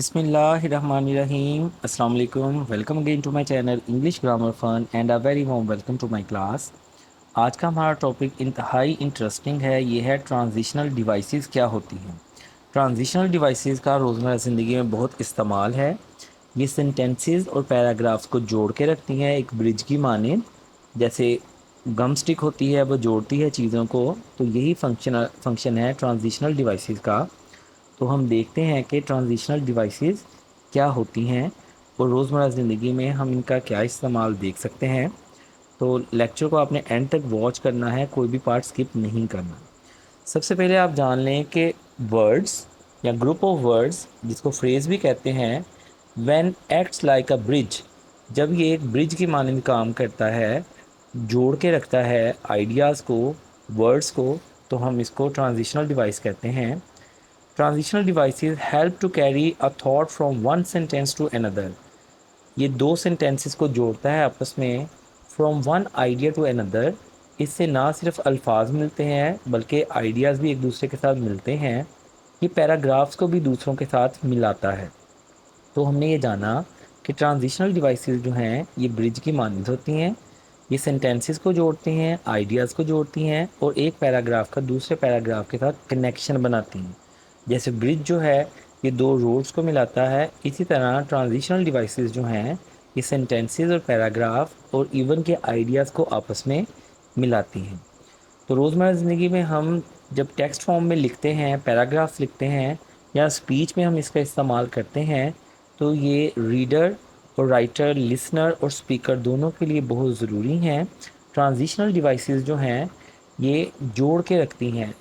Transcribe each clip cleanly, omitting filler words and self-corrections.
Bismillahirrahmanirrahim. Assalamu alaikum. Welcome again to my channel English Grammar Fun and a very warm welcome to my class. आज का हमारा topic इंतहाई interesting है। ये है ट्रांजिशनल डिवाइसेस क्या होती हैं। ट्रांजिशनल डिवाइसेस का रोज़मर्रा ज़िंदगी में बहुत इस्तेमाल है। ये सेंटेंसेस और पैराग्राफ्स को जोड़ के रखती हैं एक ब्रिज की मानिंद। जैसे गम स्टिक होती है वो जोड़ती है चीज़ों को, तो यही फंक्शन है ट्रांजिशनल डिवाइसेस का। तो हम देखते हैं कि ट्रांजिशनल डिवाइसेस क्या होती हैं और रोज़मर्रा ज़िंदगी में हम इनका क्या इस्तेमाल देख सकते हैं। तो लेक्चर को आपने एंड तक वॉच करना है, कोई भी पार्ट स्किप नहीं करना। सबसे पहले आप जान लें कि वर्ड्स या ग्रुप ऑफ वर्ड्स, जिसको फ्रेज़ भी कहते हैं, when acts like a bridge, जब ये एक ब्रिज की मानंद काम करता है, जोड़ के रखता है आइडियाज़ को, वर्ड्स को, तो हम इसको ट्रांजिशनल डिवाइस कहते हैं। Transitional devices help to carry a thought from one sentence to another. ये दो सेंटेंसेस को जोड़ता है आपस में, from one idea to another. इससे ना सिर्फ अल्फाज मिलते हैं बल्कि आइडियाज़ भी एक दूसरे के साथ मिलते हैं। ये पैराग्राफ्स को भी दूसरों के साथ मिलाता है। तो हमने ये जाना कि ट्रांजिशनल डिवाइसेस जो हैं ये ब्रिज की मानंद होती हैं। ये सेंटेंसेस को जोड़ती हैं, आइडियाज़ को जोड़ती हैं और एक पैराग्राफ का दूसरे पैराग्राफ के साथ कनेक्शन बनाती हैं। जैसे ब्रिज जो है ये दो रोड्स को मिलाता है, इसी तरह ट्रांजिशनल डिवाइसेस जो हैं ये सेंटेंसेस और पैराग्राफ और इवन के आइडियाज़ को आपस में मिलाती हैं। तो रोज़मर्रा ज़िंदगी में हम जब टेक्स्ट फॉर्म में लिखते हैं, पैराग्राफ्स लिखते हैं या स्पीच में हम इसका इस्तेमाल करते हैं, तो ये रीडर और राइटर, लिसनर और स्पीकर दोनों के लिए बहुत ज़रूरी हैं। ट्रांजिशनल डिवाइसेस जो हैं ये जोड़ के रखती हैं,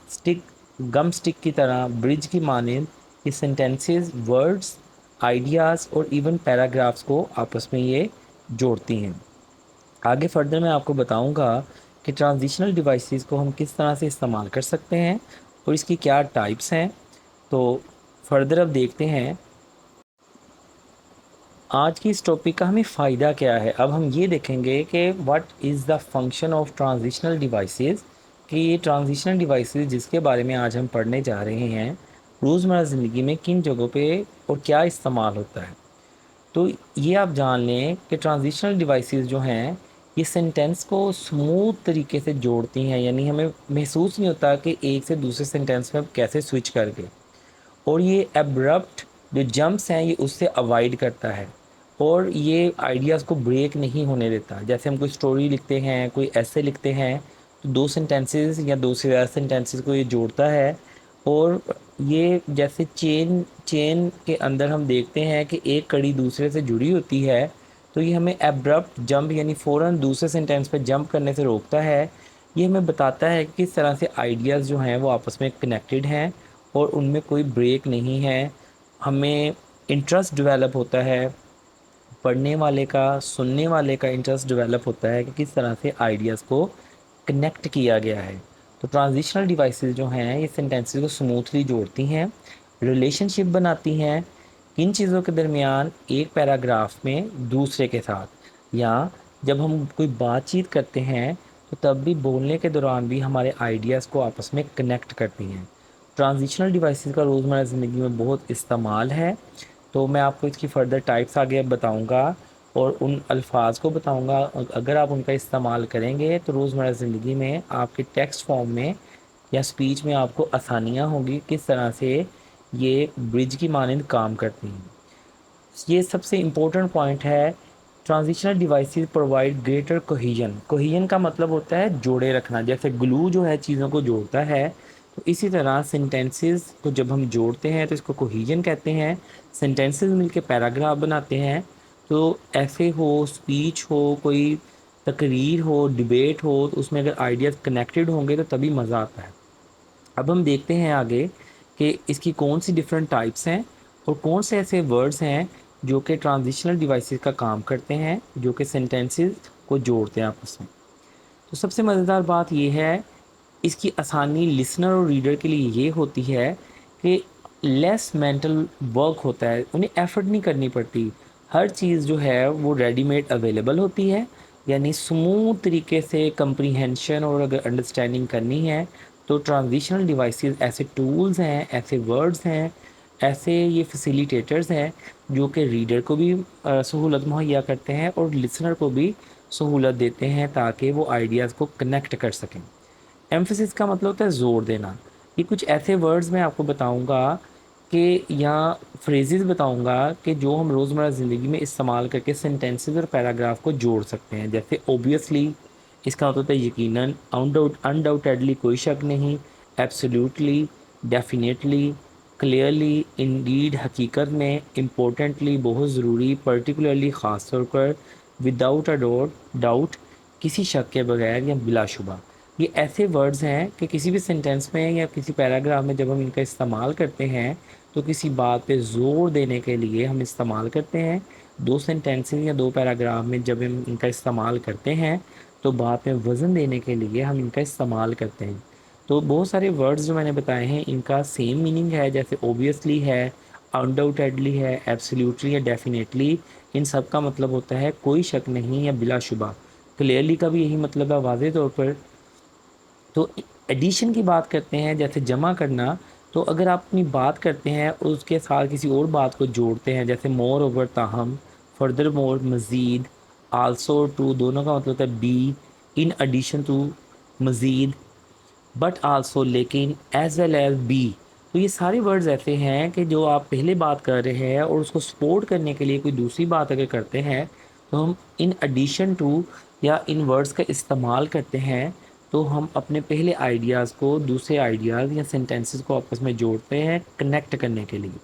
गम स्टिक की तरह ब्रिज की मानंद ये सेंटेंसेस, वर्ड्स, आइडियाज़ और इवन पैराग्राफ्स को आपस में ये जोड़ती हैं। आगे फर्दर मैं आपको बताऊंगा कि ट्रांजिशनल डिवाइसेस को हम किस तरह से इस्तेमाल कर सकते हैं और इसकी क्या टाइप्स हैं। तो फर्दर अब देखते हैं आज की इस टॉपिक का हमें फ़ायदा क्या है। अब हम ये देखेंगे कि what is the function of transitional devices, कि ये ट्रांजिशनल डिवाइसेस जिसके बारे में आज हम पढ़ने जा रहे हैं रोज़मर्रा ज़िंदगी में किन जगहों पे और क्या इस्तेमाल होता है। तो ये आप जान लें कि ट्रांजिशनल डिवाइसेस जो हैं ये सेंटेंस को स्मूथ तरीके से जोड़ती हैं, यानी हमें महसूस नहीं होता कि एक से दूसरे सेंटेंस में अब कैसे स्विच कर गए। और ये एब्रप्ट जो जंप्स हैं ये उससे अवॉइड करता है और ये आइडियाज़ को ब्रेक नहीं होने देता। जैसे हम कोई स्टोरी लिखते हैं, कोई ऐसे लिखते हैं, तो दो सेंटेंसेस या दो से ज़्यादा सेंटेंसेस को ये जोड़ता है। और ये जैसे चेन चेन के अंदर हम देखते हैं कि एक कड़ी दूसरे से जुड़ी होती है, तो ये हमें एब्रप्ट जंप यानी फ़ौरन दूसरे सेंटेंस पर जंप करने से रोकता है। ये हमें बताता है कि किस तरह से आइडियाज़ जो हैं वो आपस में कनेक्टेड हैं और उनमें कोई ब्रेक नहीं है। हमें इंटरेस्ट डेवलप होता है, पढ़ने वाले का, सुनने वाले का इंटरेस्ट डेवलप होता है कि किस तरह से आइडियाज़ को कनेक्ट किया गया है। तो ट्रांजिशनल डिवाइसेस जो हैं ये सेंटेंसेस को स्मूथली जोड़ती हैं, रिलेशनशिप बनाती हैं किन चीज़ों के दरमियान, एक पैराग्राफ में दूसरे के साथ, या जब हम कोई बातचीत करते हैं तो तब भी बोलने के दौरान भी हमारे आइडियाज़ को आपस में कनेक्ट करती हैं। ट्रांजिशनल डिवाइसेस का रोज़मर्रा ज़िंदगी में बहुत इस्तेमाल है। तो मैं आपको इसकी फ़र्दर टाइप्स आगे अब बताऊँगा और उन अल्फाज को बताऊँगा। अगर आप उनका इस्तेमाल करेंगे तो रोज़मर्रा ज़िंदगी में आपके टेक्स्ट फॉर्म में या स्पीच में आपको आसानियाँ होंगी किस तरह से ये ब्रिज की मानंद काम करती हैं। ये सबसे इम्पोर्टेंट पॉइंट है। Transitional devices provide greater cohesion. Cohesion का मतलब होता है जोड़े रखना, जैसे ग्लू जो है चीज़ों को जोड़ता है, तो इसी तरह सेंटेंसेस को जब हम जोड़ते हैं तो इसको कोहेजन कहते हैं। सेंटेंसेस मिलके पैराग्राफ बनाते हैं। तो ऐसे हो, स्पीच हो, कोई तकरीर हो, डिबेट हो, तो उसमें अगर आइडियाज़ कनेक्टेड होंगे तो तभी मज़ा आता है। अब हम देखते हैं आगे कि इसकी कौन सी डिफरेंट टाइप्स हैं और कौन से ऐसे वर्ड्स हैं जो कि ट्रांजिशनल डिवाइसेस का काम करते हैं, जो कि सेंटेंसेस को जोड़ते हैं आपस में। तो सबसे मज़ेदार बात यह है, इसकी आसानी लिसनर और रीडर के लिए ये होती है कि लेस मेंटल वर्क होता है, उन्हें एफर्ट नहीं करनी पड़ती। हर चीज़ जो है वो रेडीमेड अवेलेबल होती है, यानी स्मूथ तरीके से कंप्रीहेंशन और अगर अंडरस्टैंडिंग करनी है तो ट्रांजिशनल डिवाइसेस ऐसे टूल्स हैं, ऐसे वर्ड्स हैं, ایسے یہ فیسیلیٹیٹرز ہیں جو کہ ریڈر کو بھی سہولت مہیا کرتے ہیں اور لسنر کو بھی سہولت دیتے ہیں تاکہ وہ آئیڈیاز کو کنیکٹ کر سکیں۔ ایمفیسس کا مطلب ہوتا ہے زور دینا۔ یہ کچھ ایسے ورڈز میں آپ کو بتاؤں گا کہ یا فریزز بتاؤں گا کہ جو ہم روزمرہ زندگی میں استعمال کر کے سینٹینسز اور پیراگراف کو جوڑ سکتے ہیں، جیسے اوبیسلی، اس کا مطلب ہوتا ہے یقیناً، انڈاؤٹیڈلی کوئی شک نہیں، ایبسلیوٹلی، ڈیفینیٹلی، کلیئرلی، انڈیڈ حقیقت میں، امپورٹنٹلی بہت ضروری، پرٹیکولرلی خاص طور پر، وداؤٹ اے ڈاؤٹ کسی شک کے بغیر یا بلا شبہ۔ یہ ایسے ورڈز ہیں کہ کسی بھی سینٹینس میں یا کسی پیراگراف میں جب ہم ان کا استعمال کرتے ہیں تو کسی بات پہ زور دینے کے لیے ہم استعمال کرتے ہیں۔ دو سینٹینسز یا دو پیراگراف میں جب ہم ان کا استعمال کرتے ہیں تو بات میں وزن دینے کے لیے ہم ان کا استعمال کرتے ہیں۔ تو بہت سارے ورڈز جو میں نے بتائے ہیں ان کا سیم میننگ ہے، جیسے اوبیسلی ہے، انڈاؤٹیڈلی ہے، ایبسلیوٹلی یا ڈیفینیٹلی، ان سب کا مطلب ہوتا ہے کوئی شک نہیں یا بلا شبہ۔ کلیئرلی کا بھی یہی مطلب ہے، واضح طور پر۔ تو ایڈیشن کی بات کرتے ہیں، جیسے جمع کرنا، تو اگر آپ اپنی بات کرتے ہیں اور اس کے ساتھ کسی اور بات کو جوڑتے ہیں، جیسے مور اوور تاہم، فردر مور مزید، آلسو ٹو، دونوں کا مطلب ہوتا ہے بی، ان ایڈیشن ٹو مزید، بٹ آلسو لیکن، ایز ویل ایز بی۔ تو یہ سارے ورڈز ایسے ہیں کہ جو آپ پہلے بات کر رہے ہیں اور اس کو سپورٹ کرنے کے لیے کوئی دوسری بات اگر کرتے ہیں تو ہم ان ایڈیشن ٹو یا ان ورڈز کا استعمال کرتے ہیں، تو ہم اپنے پہلے آئیڈیاز کو دوسرے آئیڈیاز یا سینٹینسز کو آپس میں جوڑتے ہیں کنیکٹ کرنے کے لیے۔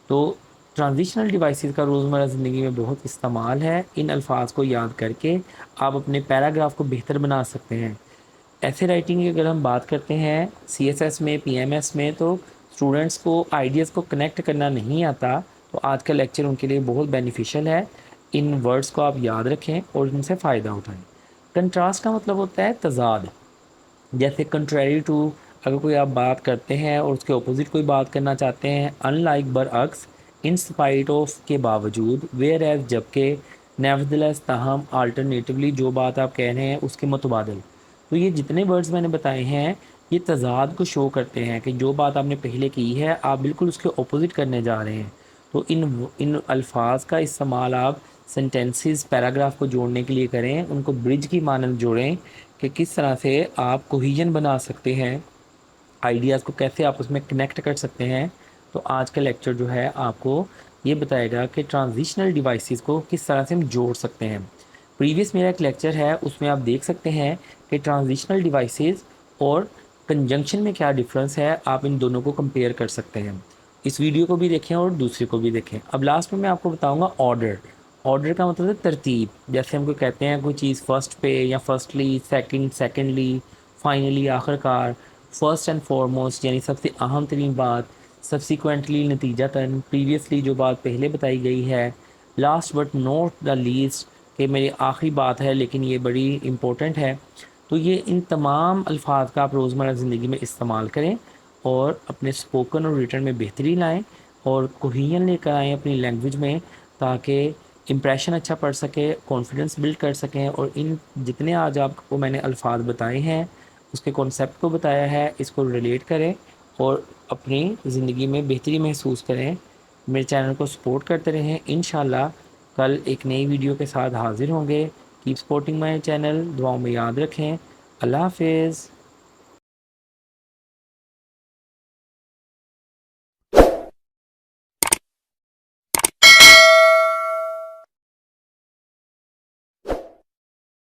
تو ٹرانزیشنل ڈیوائسز کا روزمرہ زندگی میں بہت استعمال ہے۔ ان الفاظ کو یاد کر کے آپ اپنے پیراگراف کو بہتر بنا سکتے ہیں۔ ایسے رائٹنگ کی اگر ہم بات کرتے ہیں سی ایس ایس میں، پی ایم ایس میں، تو اسٹوڈنٹس کو آئیڈیاز کو کنیکٹ کرنا نہیں آتا، تو آج کا لیکچر ان کے لیے بہت بینیفیشل ہے۔ ان ورڈز کو آپ یاد رکھیں اور ان سے فائدہ اٹھائیں۔ کنٹراسٹ کا مطلب ہوتا ہے تضاد، جیسے کنٹریری ٹو، اگر کوئی آپ بات کرتے ہیں اور اس کے اپوزٹ کوئی بات کرنا چاہتے ہیں، ان لائک برعکس، ان سپائٹ آف کے باوجود، ویئر ایز جبکہ، نیورد لیس تاہم، آلٹرنیٹیولی جو بات آپ کہہ رہے ہیں اس کے متبادل۔ تو یہ جتنے ورڈز میں نے بتائے ہیں یہ تضاد کو شو کرتے ہیں کہ جو بات آپ نے پہلے کی ہے آپ بالکل اس کے اپوزٹ کرنے جا رہے ہیں۔ تو ان الفاظ کا استعمال آپ سینٹینسز پیراگراف کو جوڑنے کے لیے کریں، ان کو برج کی مانند جوڑیں کہ کس طرح سے آپ کوہیژن بنا سکتے ہیں، آئیڈیاز کو کیسے آپ اس میں کنیکٹ کر سکتے ہیں۔ تو آج کا لیکچر جو ہے آپ کو یہ بتائے گا کہ ٹرانزیشنل ڈیوائسز کو کس طرح سے ہم جوڑ سکتے ہیں۔ پریویس میرا ایک لیکچر ہے، اس میں آپ دیکھ سکتے ہیں کہ ٹرانزیشنل ڈیوائسز اور کنجنکشن میں کیا ڈفرینس ہے، آپ ان دونوں کو کمپیئر کر سکتے ہیں۔ اس ویڈیو کو بھی دیکھیں اور دوسرے کو بھی دیکھیں۔ اب لاسٹ میں آپ کو بتاؤں گا آرڈر۔ آرڈر کا مطلب ہے ترتیب، جیسے ہم کو کہتے ہیں کوئی چیز فرسٹ پہ یا فرسٹلی، سیکنڈلی، فائنلی آخر کار، فرسٹ اینڈ فارموسٹ یعنی سب سے اہم ترین بات، سبسیکوینٹلی نتیجتاً، پریویسلی جو بات پہلے بتائی گئی ہے، last but not the least کہ میری آخری بات ہے لیکن یہ بڑی امپورٹنٹ ہے۔ تو یہ ان تمام الفاظ کا آپ روزمرہ زندگی میں استعمال کریں اور اپنے اسپوکن اور ریٹن میں بہتری لائیں اور کوہیژن لے کر آئیں اپنی لینگویج میں، تاکہ امپریشن اچھا پڑ سکے، کانفیڈنس بلڈ کر سکیں، اور ان جتنے آج آپ کو میں نے الفاظ بتائے ہیں اس کے کانسیپٹ کو بتایا ہے، اس کو ریلیٹ کریں اور اپنی زندگی میں بہتری محسوس کریں۔ میرے چینل کو سپورٹ کرتے رہیں۔ انشاءاللہ کل ایک نئی ویڈیو کے ساتھ حاضر ہوں گے۔ کیپ سپورٹنگ مائی چینل، دعاؤں میں یاد رکھیں۔ اللہ حافظ۔